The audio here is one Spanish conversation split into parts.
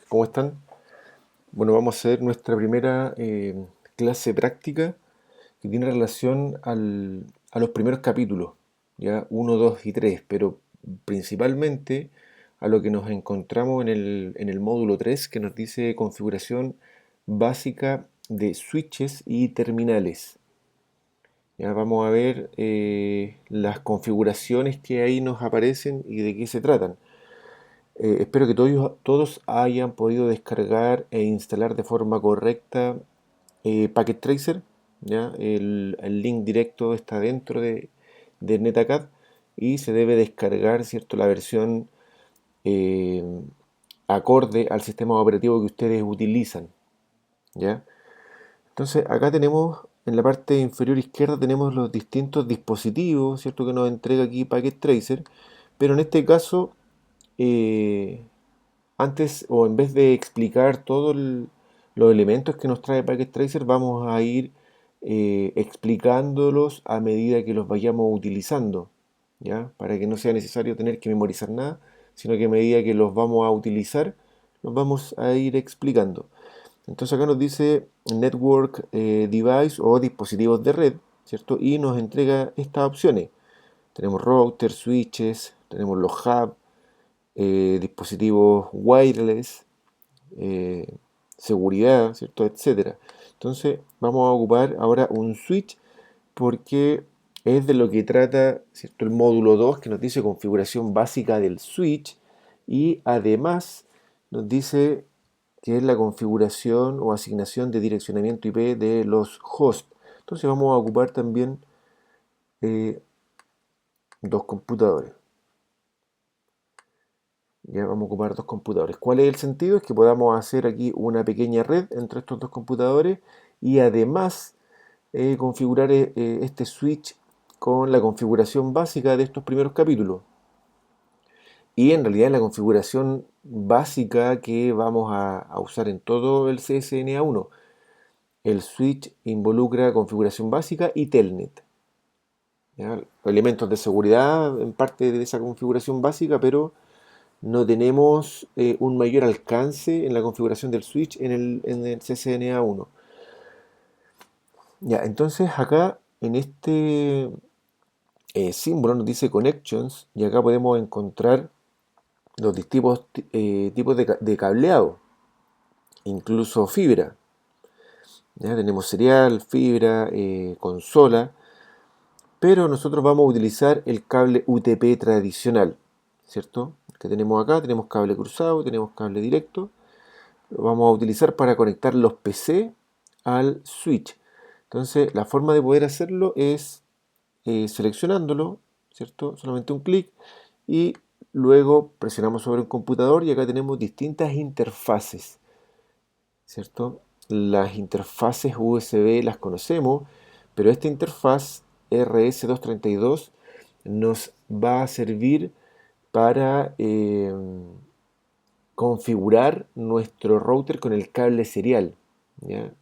¿Cómo están? Bueno, vamos a hacer nuestra primera clase práctica que tiene relación a los primeros capítulos, ya uno, 2 y 3, pero principalmente a lo que nos encontramos en el módulo 3 que nos dice configuración básica de switches y terminales. Ya vamos a ver las configuraciones que ahí nos aparecen y de qué se tratan. Espero que todos hayan podido descargar e instalar de forma correcta Packet Tracer. ¿Ya? El link directo está dentro de NetACAD y se debe descargar, ¿cierto? La versión eh, acorde al sistema operativo que ustedes utilizan. ¿Ya? Entonces acá tenemos en la parte inferior izquierda tenemos los distintos dispositivos, ¿cierto? Que nos entrega aquí Packet Tracer, pero en este caso eh, antes o en vez de explicar todos los elementos que nos trae Packet Tracer, vamos a ir explicándolos a medida que los vayamos utilizando, ¿ya? Para que no sea necesario tener que memorizar nada, sino que a medida que los vamos a utilizar, los vamos a ir explicando. Entonces acá nos dice Network Device o dispositivos de red, ¿cierto? Y nos entrega estas opciones. Tenemos routers, switches, tenemos los hubs, dispositivos wireless, eh, seguridad, ¿cierto? Etcétera. Entonces vamos a ocupar ahora un switch porque es de lo que trata, ¿cierto? El módulo 2 que nos dice configuración básica del switch y además nos dice que es la configuración o asignación de direccionamiento IP de los hosts. Entonces vamos a ocupar también dos computadores. Ya vamos a ocupar dos computadores. ¿Cuál es el sentido? Es que podamos hacer aquí una pequeña red entre estos dos computadores y además configurar este switch con la configuración básica de estos primeros capítulos. Y en realidad la configuración básica que vamos a usar en todo el CSNA1. El switch involucra configuración básica y telnet. ¿Ya? Elementos de seguridad en parte de esa configuración básica, pero no tenemos un mayor alcance en la configuración del switch en el CCNA1. Ya, entonces acá en este símbolo nos dice Connections y acá podemos encontrar los distintos tipos de cableado, incluso fibra. Ya tenemos serial, fibra, consola, pero nosotros vamos a utilizar el cable UTP tradicional, ¿cierto? Que tenemos acá, tenemos cable cruzado, tenemos cable directo. Lo vamos a utilizar para conectar los PC al switch. Entonces, la forma de poder hacerlo es seleccionándolo, ¿cierto? Solamente un clic y luego presionamos sobre un computador y acá tenemos distintas interfaces, ¿cierto? Las interfaces USB las conocemos, pero esta interfaz RS232 nos va a servir para configurar nuestro router con el cable serial, ¿ya?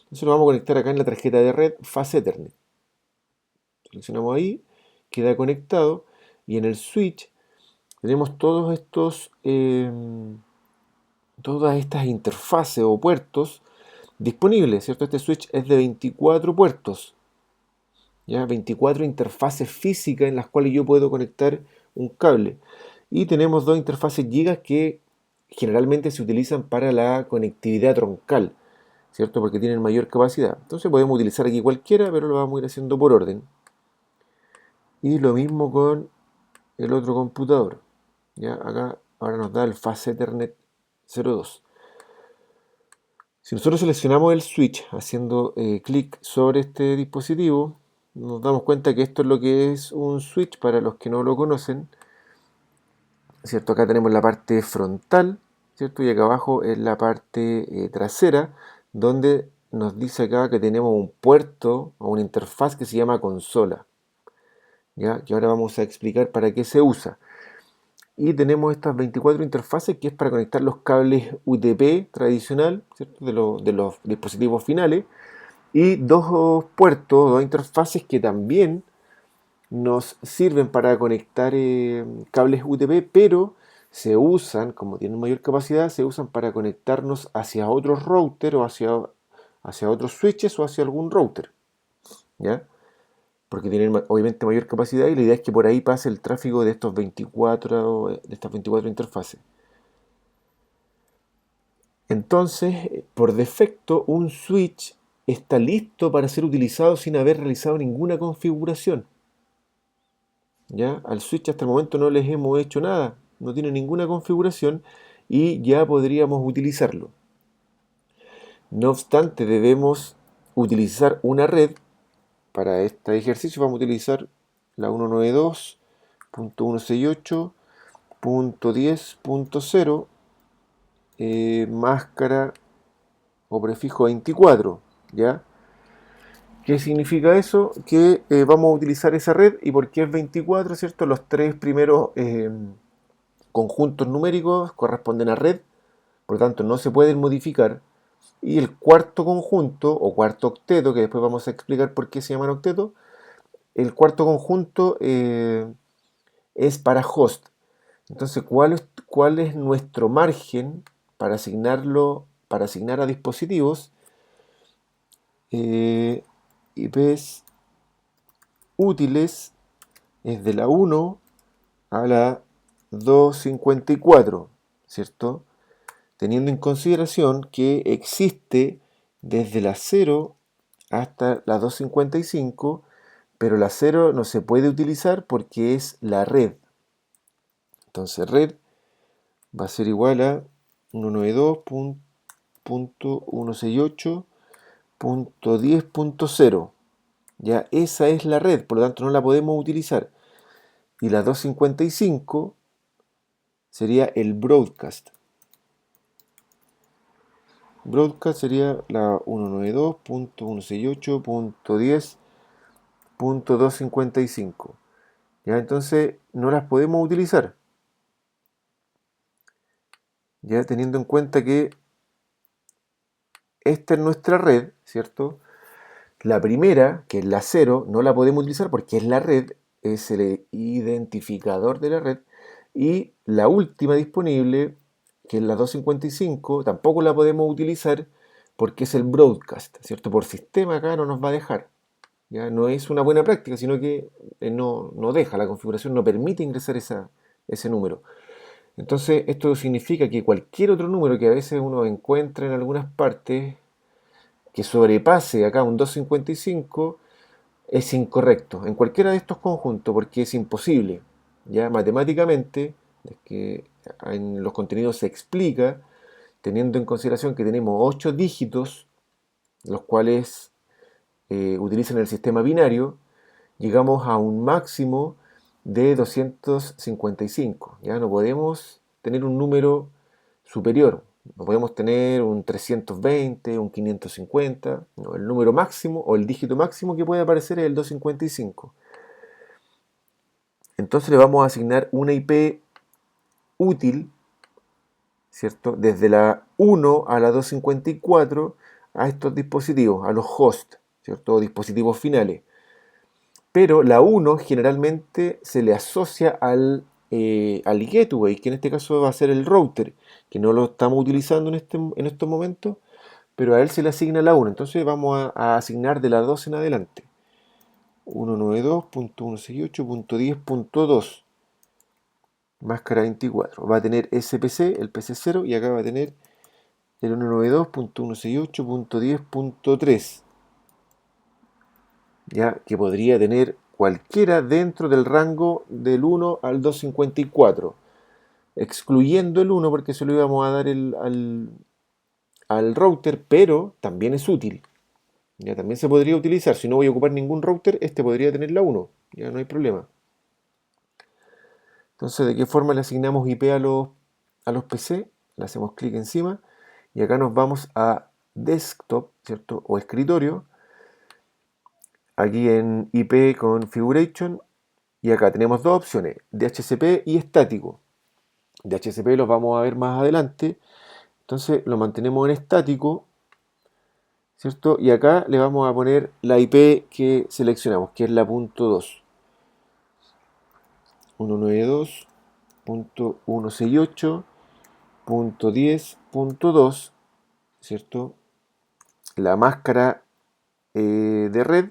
Entonces lo vamos a conectar acá en la tarjeta de red Fast Ethernet. Seleccionamos ahí, queda conectado y en el switch tenemos todas estas interfaces o puertos disponibles, ¿cierto? Este switch es de 24 puertos, ¿ya? 24 interfaces físicas en las cuales yo puedo conectar un cable. Y tenemos dos interfaces gigas que generalmente se utilizan para la conectividad troncal, ¿cierto? Porque tienen mayor capacidad. Entonces podemos utilizar aquí cualquiera, pero lo vamos a ir haciendo por orden. Y lo mismo con el otro computador. ¿Ya? Acá ahora nos da el Fast Ethernet 02. Si nosotros seleccionamos el switch haciendo clic sobre este dispositivo, nos damos cuenta que esto es lo que es un switch para los que no lo conocen, ¿cierto? Acá tenemos la parte frontal, ¿cierto? Y acá abajo es la parte trasera, donde nos dice acá que tenemos un puerto o una interfaz que se llama consola, ¿ya? Que ahora vamos a explicar para qué se usa. Y tenemos estas 24 interfaces que es para conectar los cables UTP tradicional, ¿cierto? De los dispositivos finales y dos puertos, dos interfaces que también nos sirven para conectar cables UTP, pero se usan, como tienen mayor capacidad, se usan para conectarnos hacia otros routers o hacia otros switches o hacia algún router, ¿ya? Porque tienen obviamente mayor capacidad y la idea es que por ahí pase el tráfico de estas 24 interfaces. Entonces, por defecto, un switch está listo para ser utilizado sin haber realizado ninguna configuración. ¿Ya? Al switch hasta el momento no les hemos hecho nada, no tiene ninguna configuración y ya podríamos utilizarlo. No obstante, debemos utilizar una red. Para este ejercicio vamos a utilizar la 192.168.10.0 máscara o prefijo 24, ¿ya? ¿Qué significa eso? Que vamos a utilizar esa red y porque es 24, ¿cierto? Los tres primeros conjuntos numéricos corresponden a red, por lo tanto no se pueden modificar. Y el cuarto conjunto o cuarto octeto, que después vamos a explicar por qué se llaman octetos, el cuarto conjunto es para host. Entonces, ¿cuál es nuestro margen para para asignar a dispositivos IPs útiles? Es de la 1 a la 254, ¿cierto? Teniendo en consideración que existe desde la 0 hasta la 255, pero la 0 no se puede utilizar porque es la red. Entonces red va a ser igual a 192.168.10.0. Ya esa es la red, por lo tanto no la podemos utilizar. Y la 255 sería el broadcast. Broadcast sería la 192.168.10.255. Ya entonces no las podemos utilizar. Ya teniendo en cuenta que esta es nuestra red, ¿cierto? La primera, que es la 0, no la podemos utilizar porque es la red, es el identificador de la red. Y la última disponible, que es la 255, tampoco la podemos utilizar porque es el broadcast, ¿cierto? Por sistema acá no nos va a dejar. Ya no es una buena práctica, sino que no deja, la configuración no permite ingresar ese número. Entonces, esto significa que cualquier otro número que a veces uno encuentra en algunas partes que sobrepase acá un 255 es incorrecto en cualquiera de estos conjuntos porque es imposible. Ya matemáticamente, es que en los contenidos se explica, teniendo en consideración que tenemos 8 dígitos, los cuales utilizan el sistema binario, llegamos a un máximo de 255. Ya no podemos tener un número superior. No podemos tener un 320, un 550. No, el número máximo o el dígito máximo que puede aparecer es el 255. Entonces le vamos a asignar una IP útil, ¿cierto? Desde la 1 a la 254 a estos dispositivos, a los hosts, ¿cierto? O dispositivos finales. Pero la 1 generalmente se le asocia al gateway, que en este caso va a ser el router, que no lo estamos utilizando en estos momentos, pero a él se le asigna la 1. Entonces vamos a asignar de la 2 en adelante. 192.168.10.2 máscara 24. Va a tener SPC, el PC0, y acá va a tener el 192.168.10.3. Ya que podría tener cualquiera dentro del rango del 1 al 254, excluyendo el 1 porque se lo íbamos a dar al router, pero también es útil. Ya también se podría utilizar. Si no voy a ocupar ningún router, este podría tener la 1. Ya no hay problema. Entonces, ¿de qué forma le asignamos IP a los PC? Le hacemos clic encima y acá nos vamos a desktop, ¿cierto? O escritorio. Aquí en IP Configuration. Y acá tenemos dos opciones, DHCP y estático. DHCP los vamos a ver más adelante. Entonces lo mantenemos en estático, ¿cierto? Y acá le vamos a poner la IP que seleccionamos, que es la .2. 192. 168.10.2, ¿cierto? La máscara de red,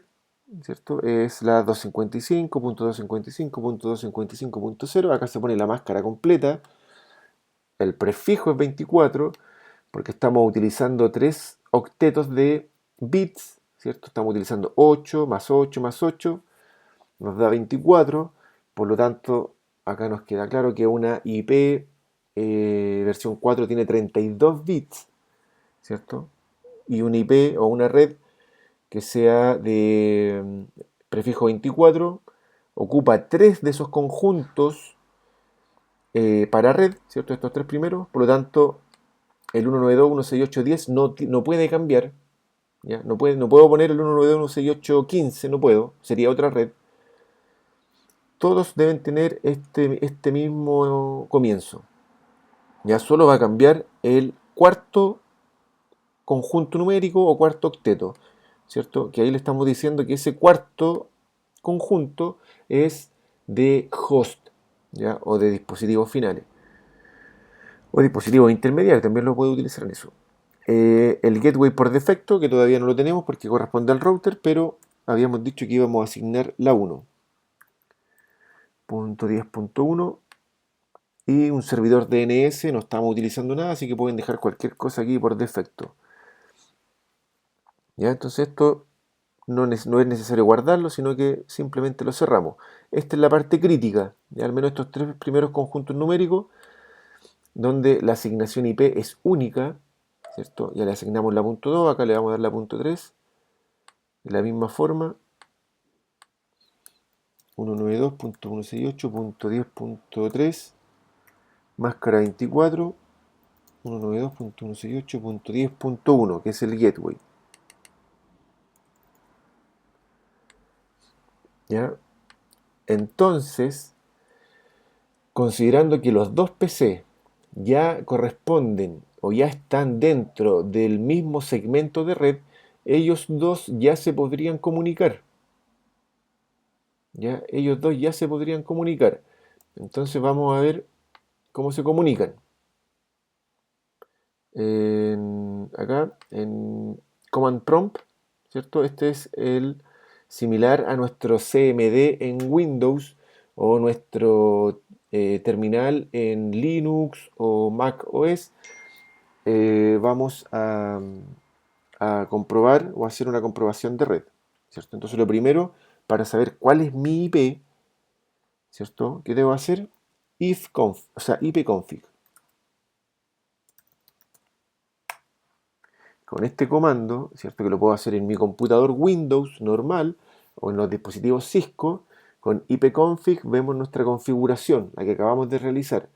¿cierto? Es la 255.255.255.0. Acá se pone la máscara completa. El prefijo es 24 porque estamos utilizando 3 octetos de bits, ¿cierto? Estamos utilizando 8 más 8 más 8, nos da 24. Por lo tanto, acá nos queda claro que una IP versión 4 tiene 32 bits, ¿cierto? Y una IP o una red que sea de prefijo 24 ocupa 3 de esos conjuntos para red, ¿cierto? Estos 3 primeros. Por lo tanto, el 192.168.10 no puede cambiar. ¿Ya? No puedo poner el 192.168.15, no puedo. Sería otra red. Todos deben tener este mismo comienzo. Ya solo va a cambiar el cuarto conjunto numérico o cuarto octeto, ¿cierto? Que ahí le estamos diciendo que ese cuarto conjunto es de host, ¿ya? O de dispositivos finales. O dispositivos intermediarios, también lo puedo utilizar en eso. El gateway por defecto, que todavía no lo tenemos porque corresponde al router, pero habíamos dicho que íbamos a asignar la 1. Punto 10.1 y un servidor DNS, no estamos utilizando nada, así que pueden dejar cualquier cosa aquí por defecto. ¿Ya? Entonces esto no es necesario guardarlo, sino que simplemente lo cerramos. Esta es la parte crítica, ¿ya? Al menos estos 3 primeros conjuntos numéricos, donde la asignación IP es única, ¿cierto? Ya le asignamos la punto 2, acá le vamos a dar la punto 3, de la misma forma, 192.168.10.3, máscara 24, 192.168.10.1, que es el gateway. ¿Ya? Entonces, considerando que los dos PC ya corresponden o ya están dentro del mismo segmento de red, ellos dos ya se podrían comunicar. ¿Ya? Ellos dos ya se podrían comunicar. Entonces vamos a ver cómo se comunican. Acá, en Command Prompt, ¿cierto? Este es el similar a nuestro CMD en Windows o nuestro terminal en Linux o Mac OS. Vamos a comprobar o hacer una comprobación de red, ¿cierto? Entonces lo primero, para saber cuál es mi IP, ¿cierto? ¿Qué debo hacer? Ifconf, o sea, ipconfig. Con este comando, ¿cierto? Que lo puedo hacer en mi computador Windows normal o en los dispositivos Cisco, con ipconfig vemos nuestra configuración, la que acabamos de realizar.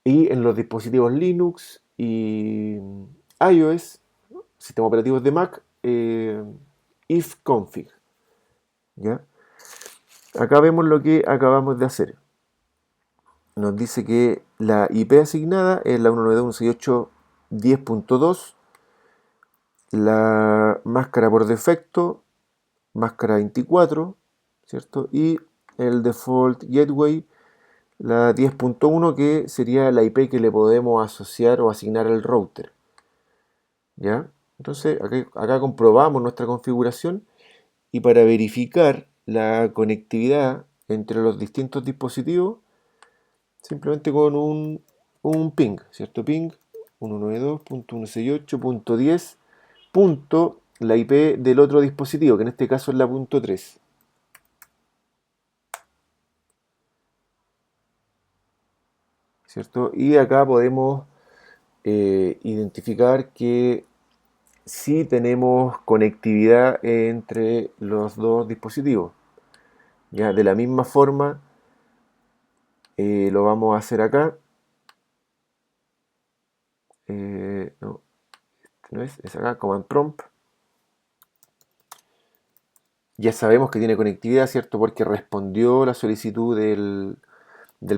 Y en los dispositivos Linux y iOS, sistemas operativos de Mac, ifconfig. ¿Ya? Acá vemos lo que acabamos de hacer. Nos dice que la IP asignada es la 192.168.10.2, la máscara por defecto, máscara 24, ¿cierto? Y el default gateway, la 10.1, que sería la IP que le podemos asociar o asignar al router. ¿Ya? Entonces, acá comprobamos nuestra configuración y para verificar la conectividad entre los distintos dispositivos, simplemente con un ping, ¿cierto? Ping 192.168.10. La IP del otro dispositivo, que en este caso es la punto 3. ¿Cierto? Y acá podemos identificar que sí tenemos conectividad entre los dos dispositivos. Ya, de la misma forma, lo vamos a hacer acá. No, este no es acá, Command Prompt. Ya sabemos que tiene conectividad, ¿cierto? Porque respondió la solicitud del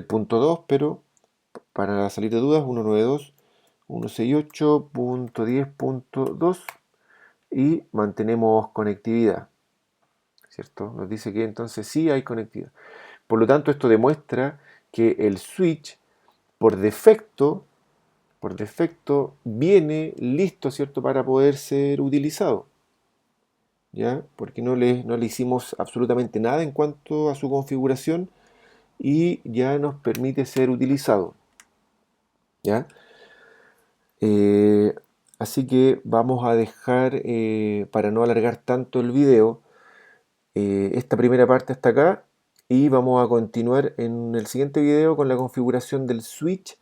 punto 2, pero para salir de dudas, 192.168.10.2 y mantenemos conectividad, ¿cierto? Nos dice que entonces sí hay conectividad. Por lo tanto, esto demuestra que el switch por defecto viene listo, ¿cierto?, para poder ser utilizado, ¿ya? Porque no le hicimos absolutamente nada en cuanto a su configuración y ya nos permite ser utilizado, ¿ya? Eh, Así que vamos a dejar, para no alargar tanto el video, esta primera parte hasta acá y vamos a continuar en el siguiente video con la configuración del switch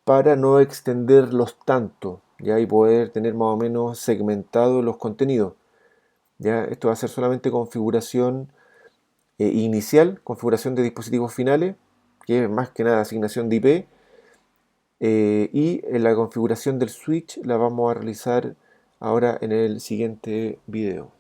para no extenderlos tanto, ¿ya? Y poder tener más o menos segmentados los contenidos, ¿ya? Esto va a ser solamente configuración inicial, configuración de dispositivos finales, que es más que nada asignación de IP, y la configuración del switch la vamos a realizar ahora en el siguiente video.